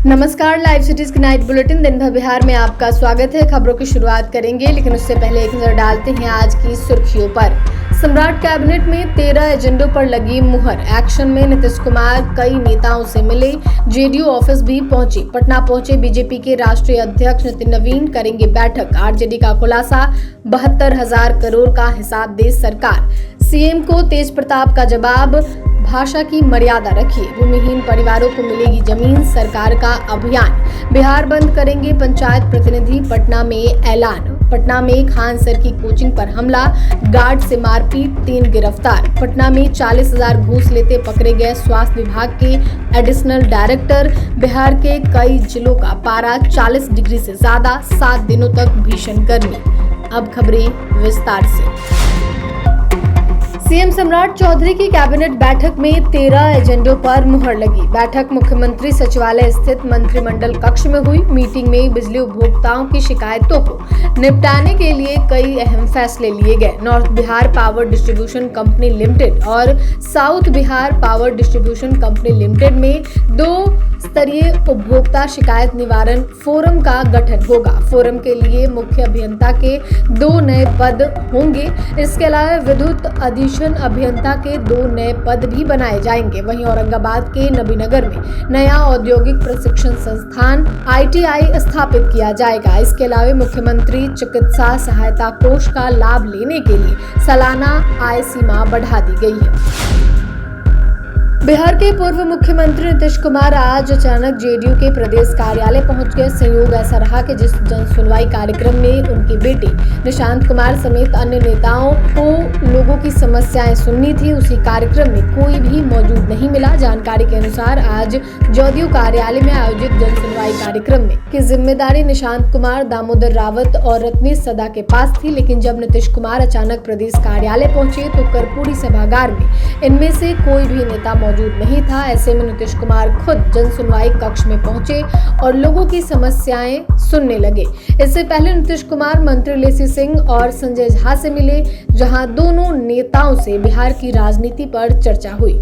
नमस्कार, live cities की night bulletin दिन भर बिहार में आपका स्वागत है। खबरों की शुरुआत करेंगे, लेकिन उससे पहले एक नजर डालते हैं आज की सुर्खियों पर। सम्राट कैबिनेट में 13 एजेंडों पर लगी मुहर। एक्शन में नीतीश कुमार कई नेताओं से मिले, जेडीयू ऑफिस भी पहुंचे। पटना पहुंचे बीजेपी के राष्ट्रीय अध्यक्ष नितिन नवीन, करेंगे बैठक। आरजेडी का खुलासा, 72,000 करोड़ का हिसाब दे सरकार। सीएम को तेज प्रताप का जवाब, भाषा की मर्यादा रखिए, भूमिहीन परिवारों को मिलेगी जमीन, सरकार का अभियान। बिहार बंद करेंगे पंचायत प्रतिनिधि, पटना में ऐलान। पटना में खान सर की कोचिंग पर हमला, गार्ड से मारपीट, 3 गिरफ्तार। पटना में 40,000 घूस लेते पकड़े गए स्वास्थ्य विभाग के एडिशनल डायरेक्टर। बिहार के कई जिलों का पारा 40 डिग्री से ज्यादा, 7 दिनों तक भीषण गर्मी। अब खबरें विस्तार से। सीएम सम्राट चौधरी की कैबिनेट बैठक में 13 एजेंडों पर मुहर लगी। बैठक मुख्यमंत्री सचिवालय स्थित मंत्रिमंडल कक्ष में हुई। मीटिंग में बिजली उपभोक्ताओं की शिकायतों को निपटाने के लिए कई अहम फैसले लिए गए। North Bihar power distribution company limited और south Bihar power distribution company limited में 2 स्तरीय उपभोक्ता शिकायत निवारण फोरम का गठन होगा। फोरम के लिए मुख्य अभियंता के 2 नए पद होंगे। इसके अलावा विद्युत अधिशासन अभियंता के 2 नए पद भी बनाए जाएंगे। वहीं औरंगाबाद के नबीनगर में नया औद्योगिक प्रशिक्षण संस्थान ITI स्थापित किया जाएगा। इसके अलावा मुख्यमंत्री चिकित्सा सहायता कोष का लाभ लेने के लिए सालाना आय सीमा बढ़ा दी गई है। बिहार के पूर्व मुख्यमंत्री नीतीश कुमार आज अचानक जेडीयू के प्रदेश कार्यालय पहुंच गए। संयोग ऐसा रहा कि जिस जन सुनवाई कार्यक्रम में उनके बेटे निशांत कुमार समेत अन्य नेताओं को लोगों की समस्याएं सुननी थी, उसी कार्यक्रम में कोई भी मौजूद नहीं मिला। जानकारी के अनुसार आज जदयू कार्यालय में आयोजित जन सुनवाई कार्यक्रम में की जिम्मेदारी निशांत कुमार, दामोदर रावत और रत्नेश सदा के पास थी। लेकिन जब नीतीश कुमार अचानक प्रदेश कार्यालय पहुंचे तो कर्पूरी सभागार में इनमें से कोई भी नेता मौजूद नहीं था। ऐसे में नीतीश कुमार खुद जन सुनवाई कक्ष में पहुंचे और लोगों की समस्याएं सुनने लगे। इससे पहले नीतीश कुमार मंत्री लेसी सिंह और संजय झा से मिले, जहां दोनों नेताओं से बिहार की राजनीति पर चर्चा हुई।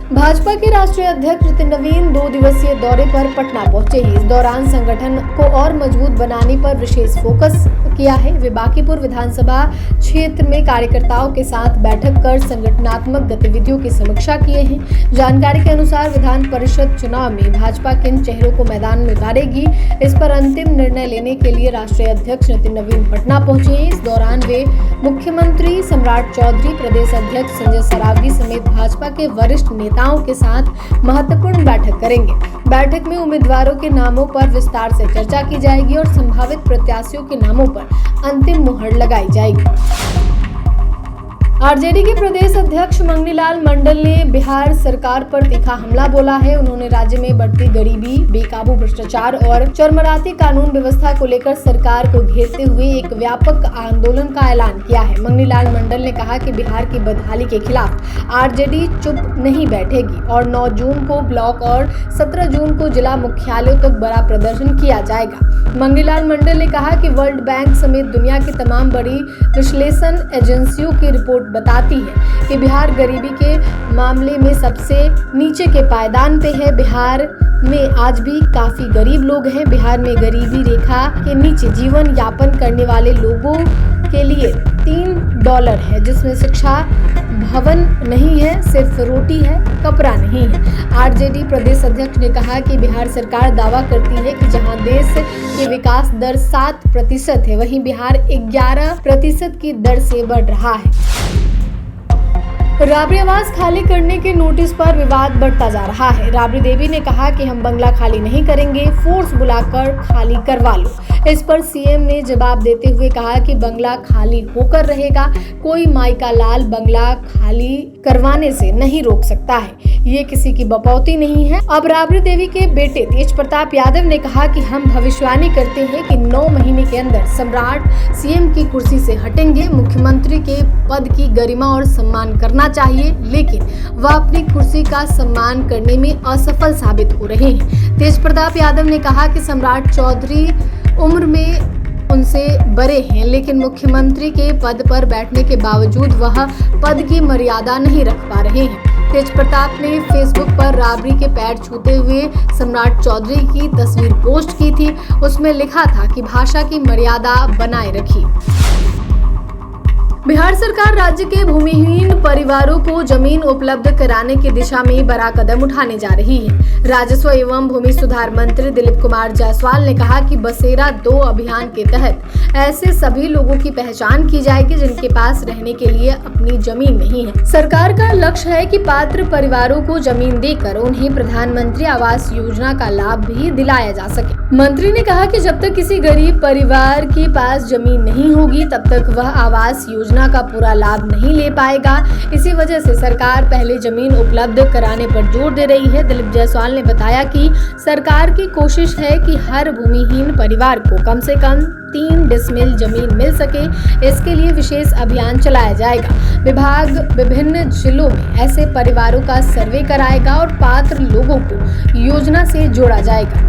भाजपा के राष्ट्रीय अध्यक्ष नितिन नवीन 2 दिवसीय दौरे पर पटना पहुंचे ही। इस दौरान संगठन को और मजबूत बनाने पर विशेष फोकस किया है। वे बांकीपुर विधानसभा क्षेत्र में कार्यकर्ताओं के साथ बैठक कर संगठनात्मक गतिविधियों की समीक्षा किए हैं। जानकारी के अनुसार विधान परिषद चुनाव में भाजपा किन चेहरों को मैदान में उतारेगी, इस पर अंतिम निर्णय लेने के लिए राष्ट्रीय अध्यक्ष नितिन नवीन पटना पहुंचे हैं। इस दौरान वे मुख्यमंत्री सम्राट चौधरी, प्रदेश अध्यक्ष संजय सरावगी समेत भाजपा के वरिष्ठ नेताओं के साथ महत्वपूर्ण बैठक करेंगे। बैठक में उम्मीदवारों के नामों पर विस्तार से चर्चा की जाएगी और संभावित प्रत्याशियों के नामों पर अंतिम मुहर लगाई जाएगी। आरजेडी के प्रदेश अध्यक्ष मंगनीलाल मंडल ने बिहार सरकार पर तीखा हमला बोला है। उन्होंने राज्य में बढ़ती गरीबी, बेकाबू भ्रष्टाचार और चरमराती कानून व्यवस्था को लेकर सरकार को घेरते हुए एक व्यापक आंदोलन का ऐलान किया है। मंगनीलाल मंडल ने कहा कि बिहार की बदहाली के खिलाफ आरजेडी चुप नहीं बैठेगी और 9 जून को ब्लॉक और 17 जून को जिला मुख्यालयों तक बड़ा प्रदर्शन किया जाएगा। मंगनीलाल मंडल ने कहा कि वर्ल्ड बैंक समेत दुनिया की तमाम बड़ी विश्लेषण एजेंसियों की रिपोर्ट बताती है कि बिहार गरीबी के मामले में सबसे नीचे के पायदान पे है। बिहार में आज भी काफी गरीब लोग हैं। बिहार में गरीबी रेखा के नीचे जीवन यापन करने वाले लोगों के लिए $3 है, जिसमें शिक्षा, भवन नहीं है, सिर्फ रोटी है, कपड़ा नहीं है। आरजेडी प्रदेश अध्यक्ष ने कहा कि बिहार सरकार दावा करती है कि जहां देश की विकास दर 7% है, वहीं बिहार 11% की दर से बढ़ रहा है। राबड़ी आवास खाली करने के नोटिस पर विवाद बढ़ता जा रहा है। राबड़ी देवी ने कहा कि हम बंगला खाली नहीं करेंगे, फोर्स बुलाकर खाली करवा लो। इस पर सीएम ने जवाब देते हुए कहा कि बंगला खाली होकर रहेगा, कोई माइका लाल बंगला खाली करवाने से नहीं रोक सकता है, ये किसी की बपौती नहीं है। अब राबड़ी देवी के बेटे तेज प्रताप यादव ने कहा कि हम भविष्यवाणी करते हैं कि 9 महीने के अंदर सम्राट सीएम की कुर्सी से हटेंगे। मुख्यमंत्री के पद की गरिमा और सम्मान करना चाहिए, लेकिन वह अपनी कुर्सी का सम्मान करने में असफल साबित हो रहे हैं। तेज प्रताप यादव ने कहा कि सम्राट चौधरी उम्र में उनसे बड़े हैं, लेकिन मुख्यमंत्री के पद पर बैठने के बावजूद वह पद की मर्यादा नहीं रख पा रहे हैं। तेज प्रताप ने फेसबुक पर राबड़ी के पैर छूते हुए सम्राट चौधरी की तस्वीर पोस्ट की थी। उसमें लिखा था कि भाषा की मर्यादा बनाए रखिए। बिहार सरकार राज्य के भूमिहीन परिवारों को जमीन उपलब्ध कराने की दिशा में बड़ा कदम उठाने जा रही है। राजस्व एवं भूमि सुधार मंत्री दिलीप कुमार जायसवाल ने कहा कि बसेरा 2 अभियान के तहत ऐसे सभी लोगों की पहचान की जाएगी जिनके पास रहने के लिए अपनी जमीन नहीं है। सरकार का लक्ष्य है कि पात्र परिवारों को जमीन देकर उन्हें प्रधानमंत्री आवास योजना का लाभ भी दिलाया जा सके। मंत्री ने कहा कि जब तक किसी गरीब परिवार के पास जमीन नहीं होगी तब तक वह आवास योजना का पूरा लाभ नहीं ले पाएगा। इसी वजह से सरकार पहले जमीन उपलब्ध कराने पर जोर दे रही है। दिलीप जायसवाल ने बताया कि सरकार की कोशिश है कि हर भूमिहीन परिवार को कम से कम 3 डिसमिल जमीन मिल सके। इसके लिए विशेष अभियान चलाया जाएगा। विभाग विभिन्न जिलों में ऐसे परिवारों का सर्वे कराएगा और पात्र लोगों को योजना से जोड़ा जाएगा।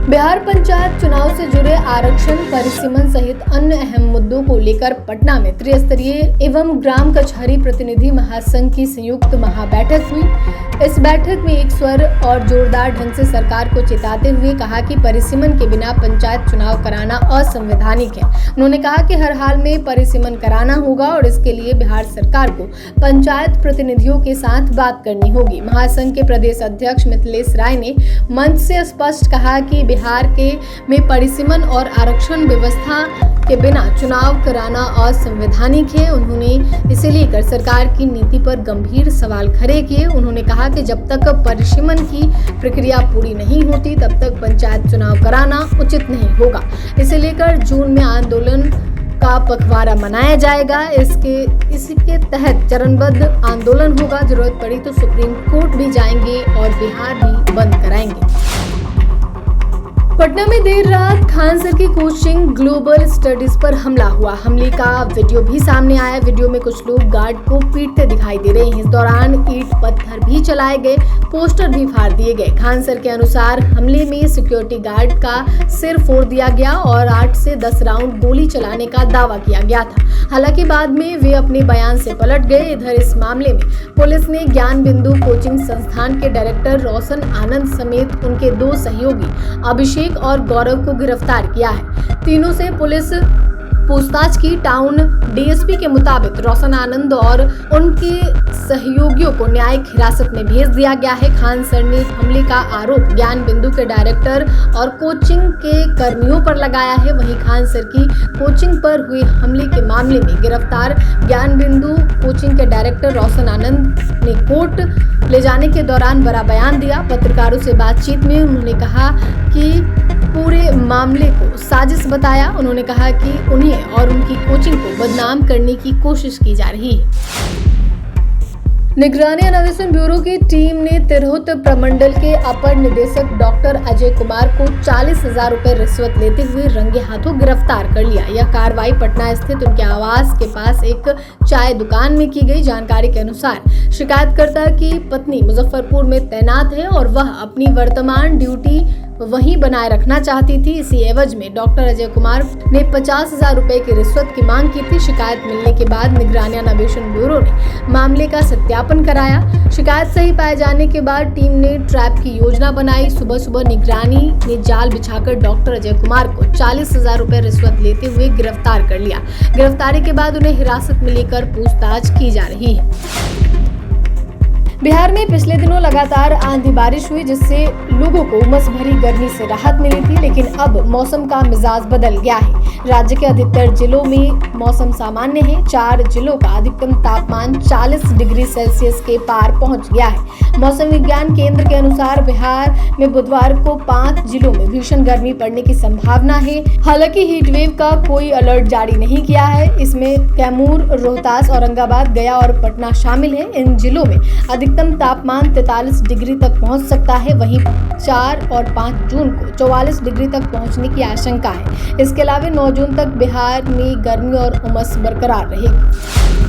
बिहार पंचायत चुनाव से जुड़े आरक्षण परिसीमन सहित अन्य अहम मुद्दों को लेकर पटना में त्रिस्तरीय एवं ग्राम कचहरी प्रतिनिधि महासंघ की संयुक्त महाबैठक हुई। इस बैठक में एक स्वर और जोरदार ढंग से सरकार को चेताते हुए कहा कि परिसीमन के बिना पंचायत चुनाव कराना असंवैधानिक है। उन्होंने कहा कि हर हाल में परिसीमन कराना होगा और इसके लिए बिहार सरकार को पंचायत प्रतिनिधियों के साथ बात करनी होगी। महासंघ के प्रदेश अध्यक्ष मिथिलेश राय ने मंच से स्पष्ट कहा कि बिहार में परिसीमन और आरक्षण व्यवस्था के बिना चुनाव कराना असंवैधानिक है। उन्होंने इसे लेकर सरकार की नीति पर गंभीर सवाल खड़े किए। उन्होंने कहा कि जब तक परिसीमन की प्रक्रिया पूरी नहीं होती तब तक पंचायत चुनाव कराना उचित नहीं होगा। इसे लेकर जून में आंदोलन का पखवाड़ा मनाया जाएगा। इसके तहत चरणबद्ध आंदोलन होगा। जरूरत पड़ी तो सुप्रीम कोर्ट भी जाएंगे और बिहार भी बंद कराएंगे। पटना में देर रात खान सर की कोचिंग ग्लोबल स्टडीज पर हमला हुआ। हमले का वीडियो भी सामने आया। वीडियो में कुछ लोग गार्ड को पीटते दिखाई दे रहे हैं। इस दौरान ईंट पत्थर भी चलाए गए, पोस्टर भी फाड़ दिए गए। खान सर के अनुसार हमले में सिक्योरिटी गार्ड का सिर फोड़ दिया गया और 8 से 10 राउंड गोली चलाने का दावा किया गया था। हालांकि बाद में वे अपने बयान से पलट गए। इधर इस मामले में पुलिस ने ज्ञान बिंदु कोचिंग संस्थान के डायरेक्टर रोशन आनंद समेत उनके 2 सहयोगी अभिषेक और गौरव को गिरफ्तार किया है। तीनों से पुलिस पूछताछ की। टाउन डीएसपी के मुताबिक रोशन आनंद और उनके सहयोगियों को न्यायिक हिरासत में भेज दिया गया है। खान सर ने हमले का आरोप ज्ञान बिंदु के डायरेक्टर और कोचिंग के कर्मियों पर लगाया है। वहीं खान सर की कोचिंग पर हुए हमले के मामले में गिरफ्तार ज्ञान बिंदु कोचिंग के डायरेक्टर रोशन आनंद ने कोर्ट ले जाने के दौरान बड़ा बयान दिया। पत्रकारों से बातचीत में उन्होंने कहा कि पूरे मामले को साजिश बताया। उन्होंने कहा कि उन्हें और उनकी कोचिंग को बदनाम करने की कोशिश की जा रही है। निगरानी अन्वेषण ब्यूरो की टीम ने तिरहुत प्रमंडल के अपर निदेशक डॉक्टर अजय कुमार को 40,000 रुपए रिश्वत लेते हुए रंगे हाथों गिरफ्तार कर लिया। यह कार्रवाई पटना स्थित उनके आवास के पास एक चाय दुकान में की गई। जानकारी के अनुसार शिकायतकर्ता की पत्नी मुजफ्फरपुर में तैनात है और वह अपनी वर्तमान ड्यूटी वहीं बनाए रखना चाहती थी। इसी एवज में डॉक्टर अजय कुमार ने 50,000 रुपए की रिश्वत की मांग की थी। शिकायत मिलने के बाद निगरानी अन्वेषण ब्यूरो ने मामले का सत्यापन कराया। शिकायत सही पाए जाने के बाद टीम ने ट्रैप की योजना बनाई। सुबह सुबह निगरानी ने जाल बिछाकर डॉक्टर अजय कुमार को 40,000 रुपए रिश्वत लेते हुए गिरफ्तार कर लिया। गिरफ्तारी के बाद उन्हें हिरासत में लेकर पूछताछ की जा रही है। बिहार में पिछले दिनों लगातार आंधी बारिश हुई जिससे लोगों को उमस भरी गर्मी से राहत मिली थी, लेकिन अब मौसम का मिजाज बदल गया है। राज्य के अधिकतर जिलों में मौसम सामान्य है। 4 जिलों का अधिकतम तापमान 40 डिग्री सेल्सियस के पार पहुंच गया है। मौसम विज्ञान केंद्र के अनुसार बिहार में बुधवार को 5 जिलों में भीषण गर्मी पड़ने की संभावना है। हालांकि हीट वेव का कोई अलर्ट जारी नहीं किया है। इसमें कैमूर, रोहतास, औरंगाबाद, गया और पटना शामिल है। इन जिलों में अधिकतम तापमान 43 डिग्री तक पहुंच सकता है। वहीं 4 और 5 जून को 44 डिग्री तक पहुंचने की आशंका है। इसके अलावा 9 जून तक बिहार में गर्मी और उमस बरकरार रहेगी।